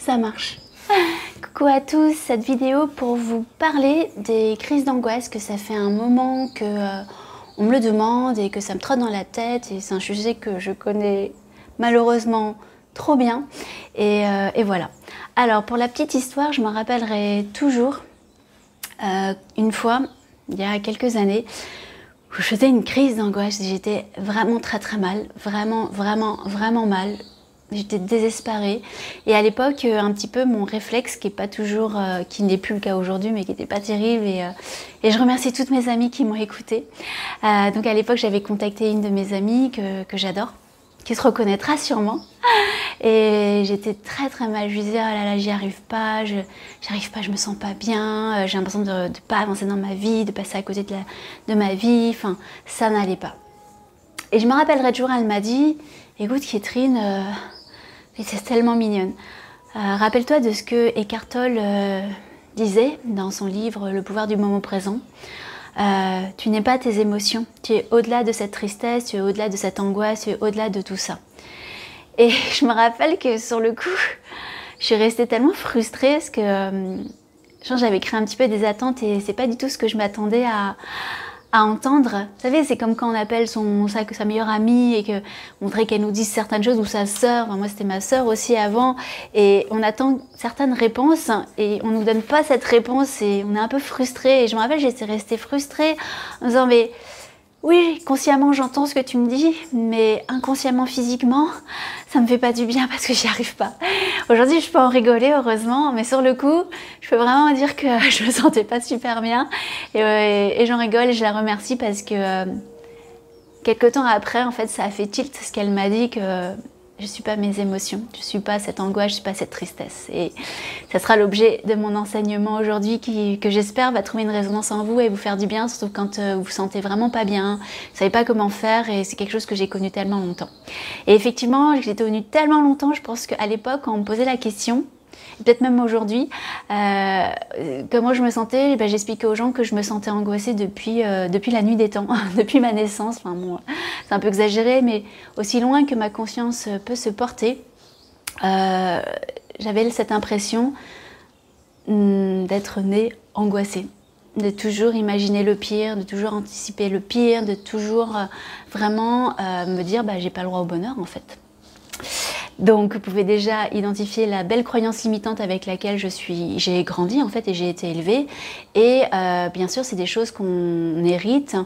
Ça marche. Coucou à tous, cette vidéo pour vous parler des crises d'angoisse, que ça fait un moment que on me le demande et que ça me trotte dans la tête, et c'est un sujet que je connais malheureusement trop bien, et voilà. Alors pour la petite histoire, je me rappellerai toujours une fois, il y a quelques années, où je faisais une crise d'angoisse. J'étais vraiment très mal, vraiment mal. J'étais désespérée, et à l'époque un petit peu mon réflexe qui est pas toujours, qui n'est plus le cas aujourd'hui, mais qui n'était pas terrible, et je remercie toutes mes amies qui m'ont écoutée. Donc à l'époque j'avais contacté une de mes amies que j'adore, qui se reconnaîtra sûrement, et j'étais très mal. Je lui disais oh là là, j'y arrive pas, je me sens pas bien, j'ai l'impression de pas avancer dans ma vie, de passer à côté de ma vie, enfin ça n'allait pas. Et je me rappellerai toujours, elle m'a dit écoute Catherine, c'est tellement mignonne. Rappelle-toi de ce que Eckhart Tolle disait dans son livre Le pouvoir du moment présent. Tu n'es pas tes émotions, tu es au-delà de cette tristesse, tu es au-delà de cette angoisse, tu es au-delà de tout ça. Et je me rappelle que sur le coup, je suis restée tellement frustrée parce que j'avais créé un petit peu des attentes, et c'est pas du tout ce que je m'attendais à entendre. Vous savez, c'est comme quand on appelle sa meilleure amie et qu'on voudrait qu'elle nous dise certaines choses, ou sa sœur. Enfin, moi c'était ma sœur aussi avant, et on attend certaines réponses et on nous donne pas cette réponse et on est un peu frustré. Et je me rappelle, j'étais restée frustrée en me disant mais oui, consciemment j'entends ce que tu me dis, mais inconsciemment, physiquement, ça me fait pas du bien parce que j'y arrive pas. Aujourd'hui je peux en rigoler heureusement, mais sur le coup je peux vraiment dire que je me sentais pas super bien, et j'en rigole et je la remercie parce que quelques temps après en fait ça a fait tilt ce qu'elle m'a dit, que je suis pas mes émotions, je suis pas cette angoisse, je suis pas cette tristesse. Et ça sera l'objet de mon enseignement aujourd'hui que j'espère va trouver une résonance en vous et vous faire du bien, surtout quand vous vous sentez vraiment pas bien, vous savez pas comment faire, et c'est quelque chose que j'ai connu tellement longtemps. Et effectivement, j'ai tenu tellement longtemps, je pense qu'à l'époque, quand on me posait la question, peut-être même aujourd'hui, comment je me sentais, ben, j'expliquais aux gens que je me sentais angoissée depuis la nuit des temps, depuis ma naissance. Enfin bon, c'est un peu exagéré, mais aussi loin que ma conscience peut se porter, j'avais cette impression d'être née angoissée, de toujours imaginer le pire, de toujours anticiper le pire, de toujours vraiment me dire bah, j'ai pas le droit au bonheur en fait. Donc vous pouvez déjà identifier la belle croyance limitante avec laquelle j'ai grandi en fait, et j'ai été élevée. Et bien sûr c'est des choses qu'on hérite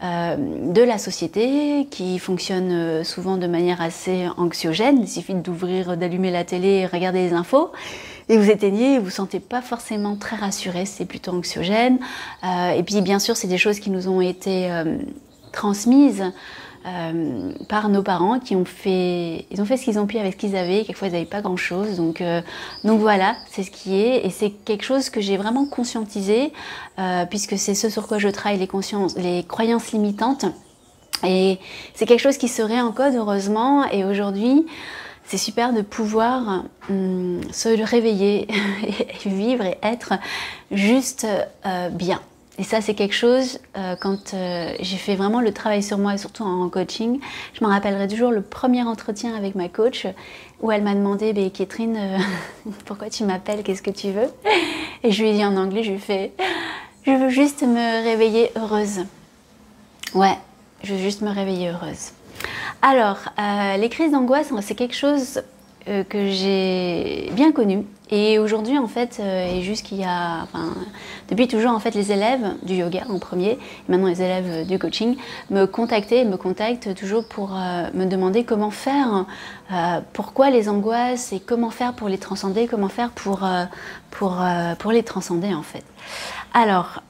de la société, qui fonctionne souvent de manière assez anxiogène. Il suffit d'allumer la télé et regarder les infos, et vous éteignez, et vous ne vous sentez pas forcément très rassuré, c'est plutôt anxiogène. Et puis bien sûr c'est des choses qui nous ont été transmises par nos parents, ils ont fait ce qu'ils ont pu avec ce qu'ils avaient. Quelquefois ils n'avaient pas grand chose, donc voilà, c'est ce qui est, et c'est quelque chose que j'ai vraiment conscientisé, puisque c'est ce sur quoi je travaille, les croyances limitantes, et c'est quelque chose qui serait en code heureusement. Et aujourd'hui c'est super de pouvoir se réveiller et vivre et être juste bien. Et ça c'est quelque chose, quand j'ai fait vraiment le travail sur moi, et surtout en coaching, je me rappellerai toujours le premier entretien avec ma coach, où elle m'a demandé « Catherine, pourquoi tu m'appelles, qu'est-ce que tu veux ?» Et je lui ai dit en anglais, je lui ai fait « Je veux juste me réveiller heureuse. » Ouais, je veux juste me réveiller heureuse. Alors, les crises d'angoisse, c'est quelque chose que j'ai bien connu. Et aujourd'hui, en fait, et depuis toujours, en fait, les élèves du yoga en premier, et maintenant les élèves du coaching, me contactent toujours pour me demander comment faire, pourquoi les angoisses, et comment faire pour les transcender, comment faire pour les transcender, en fait. Alors,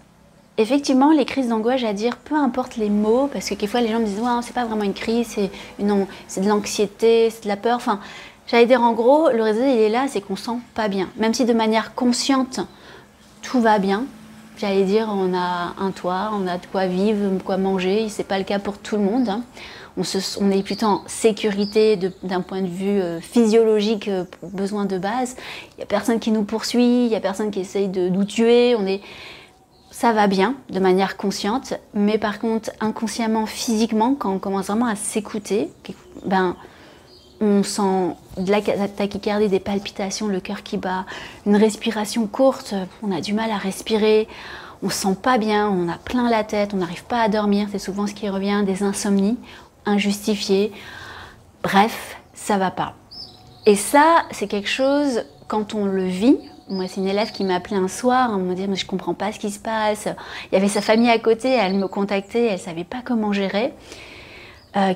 effectivement, les crises d'angoisse, à dire, peu importe les mots, parce que quelquefois les gens me disent ouais, c'est pas vraiment une crise, c'est de l'anxiété, c'est de la peur. Enfin, j'allais dire en gros, le résultat il est là, c'est qu'on sent pas bien. Même si de manière consciente, tout va bien. J'allais dire, on a un toit, on a de quoi vivre, de quoi manger. C'est pas le cas pour tout le monde, hein. On est plutôt en sécurité d'un point de vue physiologique, besoin de base. Il n'y a personne qui nous poursuit, il n'y a personne qui essaye de nous tuer. Ça va bien de manière consciente, mais par contre inconsciemment, physiquement, quand on commence vraiment à s'écouter, ben on sent de la tachycardie, des palpitations, le cœur qui bat, une respiration courte, on a du mal à respirer, on ne se sent pas bien, on a plein la tête, on n'arrive pas à dormir, c'est souvent ce qui revient, des insomnies injustifiées. Bref, ça va pas. Et ça, c'est quelque chose, quand on le vit, moi c'est une élève qui m'a appelé un soir, elle me dit « mais je comprends pas ce qui se passe ». Il y avait sa famille à côté, elle me contactait, elle savait pas comment gérer.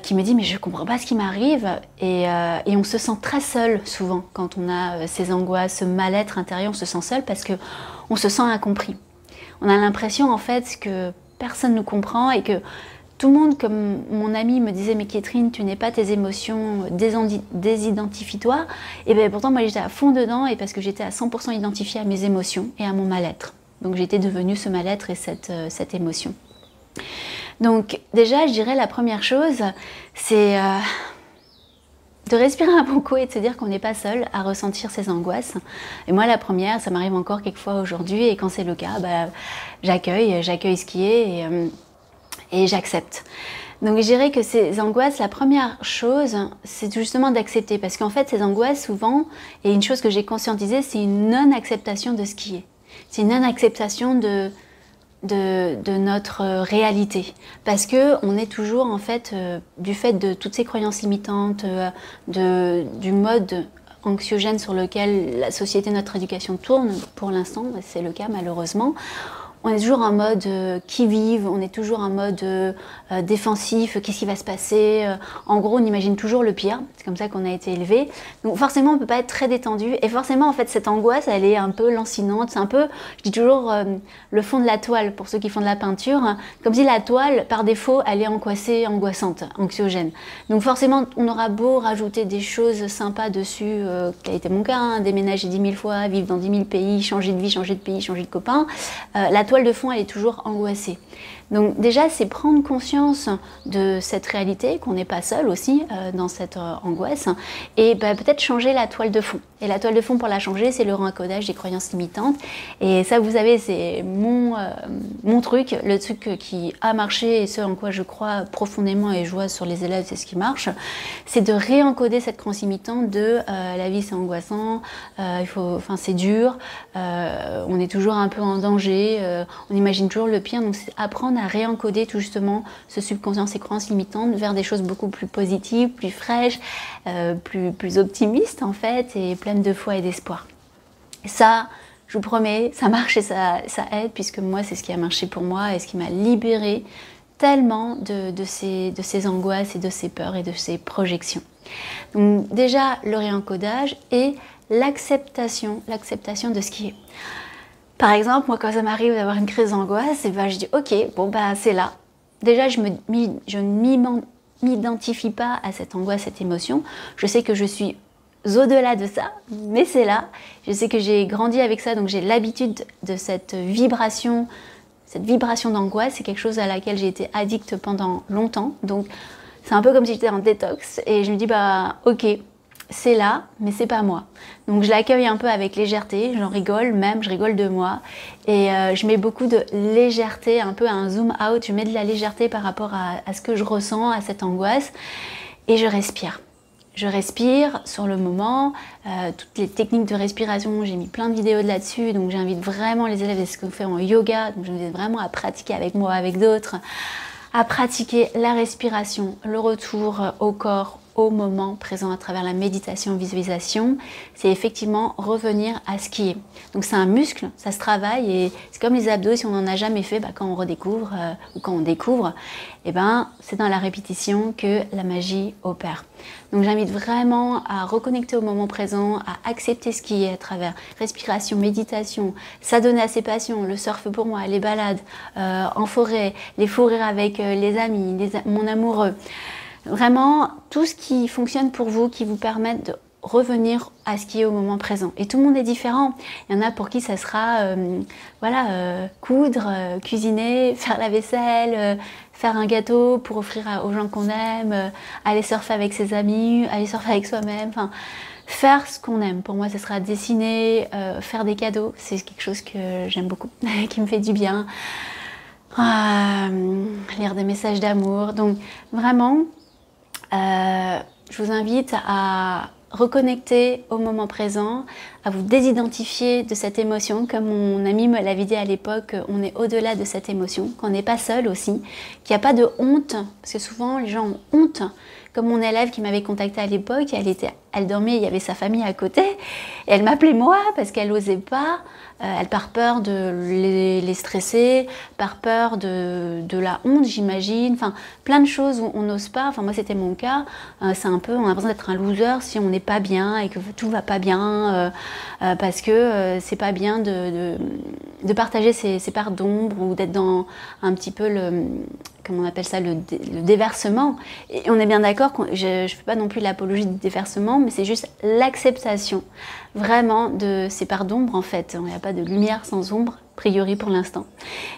Qui me dit « mais je comprends pas ce qui m'arrive ». Et on se sent très seul souvent quand on a ces angoisses, ce mal-être intérieur, on se sent seul parce qu'on se sent incompris. On a l'impression en fait que personne ne nous comprend et que tout le monde, comme mon ami me disait « mais Catherine, tu n'es pas tes émotions, désidentifie-toi ». Et bien pourtant moi j'étais à fond dedans et parce que j'étais à 100% identifiée à mes émotions et à mon mal-être. Donc j'étais devenue ce mal-être et cette émotion. Donc déjà, je dirais la première chose, c'est de respirer un bon coup et de se dire qu'on n'est pas seul à ressentir ces angoisses. Et moi, la première, ça m'arrive encore quelquefois aujourd'hui, et quand c'est le cas, bah, j'accueille ce qui est et j'accepte. Donc je dirais que ces angoisses, la première chose, c'est justement d'accepter. Parce qu'en fait, ces angoisses, souvent, et une chose que j'ai conscientisée, c'est une non-acceptation de ce qui est. C'est une non-acceptation de notre réalité. Parce que on est toujours, en fait, du fait de toutes ces croyances limitantes, du mode anxiogène sur lequel la société, notre éducation tourne, pour l'instant, c'est le cas malheureusement, on est toujours en mode qui-vive, on est toujours en mode défensif, qu'est-ce qui va se passer, en gros on imagine toujours le pire, c'est comme ça qu'on a été élevé. Donc forcément on peut pas être très détendu et forcément en fait cette angoisse elle est un peu lancinante, c'est un peu, je dis toujours le fond de la toile pour ceux qui font de la peinture, hein, comme si la toile par défaut elle est angoissée, angoissante, anxiogène. Donc forcément on aura beau rajouter des choses sympas dessus, qui a été mon cas, hein, déménager 10 000 fois, vivre dans 10 000 pays, changer de vie, changer de pays, changer de copain, la toile de fond elle est toujours angoissée. Donc déjà c'est prendre conscience de cette réalité, qu'on n'est pas seul aussi dans cette angoisse et peut-être changer la toile de fond. Et la toile de fond pour la changer c'est le réencodage des croyances limitantes et ça vous savez c'est mon truc, le truc qui a marché et ce en quoi je crois profondément et je vois sur les élèves c'est ce qui marche, c'est de réencoder cette croyance limitante de la vie c'est angoissant, c'est dur, on est toujours un peu en danger, on imagine toujours le pire, donc c'est apprendre à réencoder tout justement ce subconscient, ces croyances limitantes vers des choses beaucoup plus positives, plus fraîches, plus optimistes en fait et pleines de foi et d'espoir. Ça, je vous promets, ça marche et ça aide puisque moi c'est ce qui a marché pour moi et ce qui m'a libérée tellement de ces angoisses et de ces peurs et de ces projections. Donc déjà le réencodage et l'acceptation de ce qui est. Par exemple, moi quand ça m'arrive d'avoir une crise d'angoisse, je dis ok, bon c'est là. Déjà je ne m'identifie pas à cette angoisse, cette émotion. Je sais que je suis au-delà de ça, mais c'est là. Je sais que j'ai grandi avec ça, donc j'ai l'habitude de cette vibration d'angoisse. C'est quelque chose à laquelle j'ai été addict pendant longtemps. Donc c'est un peu comme si j'étais en détox et je me dis ok. C'est là, mais c'est pas moi. Donc je l'accueille un peu avec légèreté, j'en rigole même, je rigole de moi. Et je mets beaucoup de légèreté, un peu un zoom out, je mets de la légèreté par rapport à ce que je ressens, à cette angoisse. Et je respire. Je respire sur le moment, toutes les techniques de respiration, j'ai mis plein de vidéos là-dessus, donc j'invite vraiment les élèves, c'est ce qu'on fait en yoga, donc j'invite vraiment à pratiquer avec moi, avec d'autres, à pratiquer la respiration, le retour au corps, au moment présent à travers la méditation, visualisation, c'est effectivement revenir à ce qui est. Donc c'est un muscle, ça se travaille et c'est comme les abdos, si on n'en a jamais fait, quand on redécouvre ou quand on découvre, c'est dans la répétition que la magie opère. Donc j'invite vraiment à reconnecter au moment présent, à accepter ce qui est à travers respiration, méditation, s'adonner à ses passions, le surf pour moi, les balades en forêt, les fous rires avec les amis, mon amoureux. Vraiment, tout ce qui fonctionne pour vous, qui vous permette de revenir à ce qui est au moment présent. Et tout le monde est différent. Il y en a pour qui ça sera coudre, cuisiner, faire la vaisselle, faire un gâteau pour offrir aux gens qu'on aime, aller surfer avec ses amis, aller surfer avec soi-même. Enfin, faire ce qu'on aime. Pour moi, ce sera dessiner, faire des cadeaux. C'est quelque chose que j'aime beaucoup, qui me fait du bien. Lire des messages d'amour. Donc, vraiment... je vous invite à reconnecter au moment présent, à vous désidentifier de cette émotion. Comme mon ami me l'avait dit à l'époque, on est au-delà de cette émotion, qu'on n'est pas seul aussi, qu'il n'y a pas de honte, parce que souvent les gens ont honte. Comme mon élève qui m'avait contactée à l'époque, elle dormait, il y avait sa famille à côté, et elle m'appelait moi parce qu'elle n'osait pas, elle par peur de les stresser, par peur de la honte, j'imagine, enfin plein de choses où on n'ose pas. Enfin moi c'était mon cas, c'est un peu, on a l'impression d'être un loser si on n'est pas bien et que tout va pas bien, parce que c'est pas bien de partager ses parts d'ombre ou d'être dans un petit peu comment on appelle ça, le déversement. Et on est bien d'accord, je ne fais pas non plus l'apologie du déversement, mais c'est juste l'acceptation vraiment de ces parts d'ombre en fait. Il n'y a pas de lumière sans ombre, a priori pour l'instant.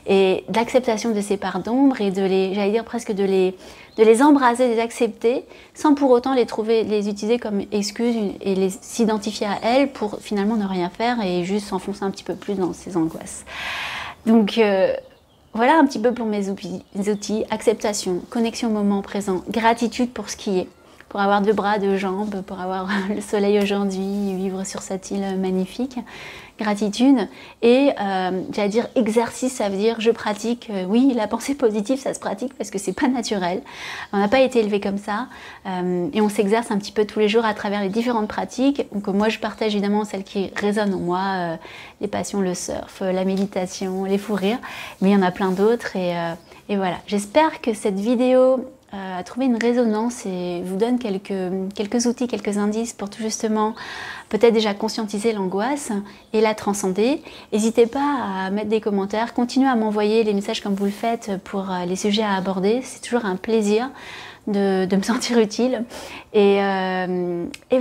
Et l'acceptation de ces parts d'ombre et j'allais dire presque de les embraser, de les accepter, sans pour autant les utiliser comme excuses et s'identifier à elles pour finalement ne rien faire et juste s'enfoncer un petit peu plus dans ces angoisses. Donc, voilà un petit peu pour mes outils, acceptation, connexion au moment présent, gratitude pour ce qui est, pour avoir 2 bras, 2 jambes, pour avoir le soleil aujourd'hui, vivre sur cette île magnifique, gratitude. Et j'allais dire exercice, ça veut dire je pratique, oui la pensée positive ça se pratique parce que c'est pas naturel, on n'a pas été élevé comme ça, et on s'exerce un petit peu tous les jours à travers les différentes pratiques. Donc moi je partage évidemment celles qui résonnent en moi, les passions, le surf, la méditation, les fous rires, mais il y en a plein d'autres et voilà. J'espère que cette vidéo a trouvé une résonance et vous donne quelques outils, quelques indices pour tout justement peut-être déjà conscientiser l'angoisse et la transcender. N'hésitez pas à mettre des commentaires, continuez à m'envoyer les messages comme vous le faites pour les sujets à aborder, c'est toujours un plaisir de me sentir utile. Et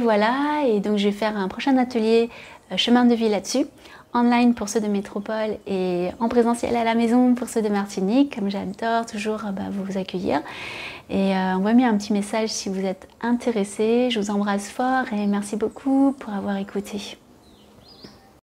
voilà, et donc je vais faire un prochain atelier chemin de vie là-dessus, online pour ceux de métropole et en présentiel à la maison pour ceux de Martinique, comme j'adore toujours vous accueillir. Et envoyez-moi un petit message si vous êtes intéressés. Je vous embrasse fort et merci beaucoup pour avoir écouté.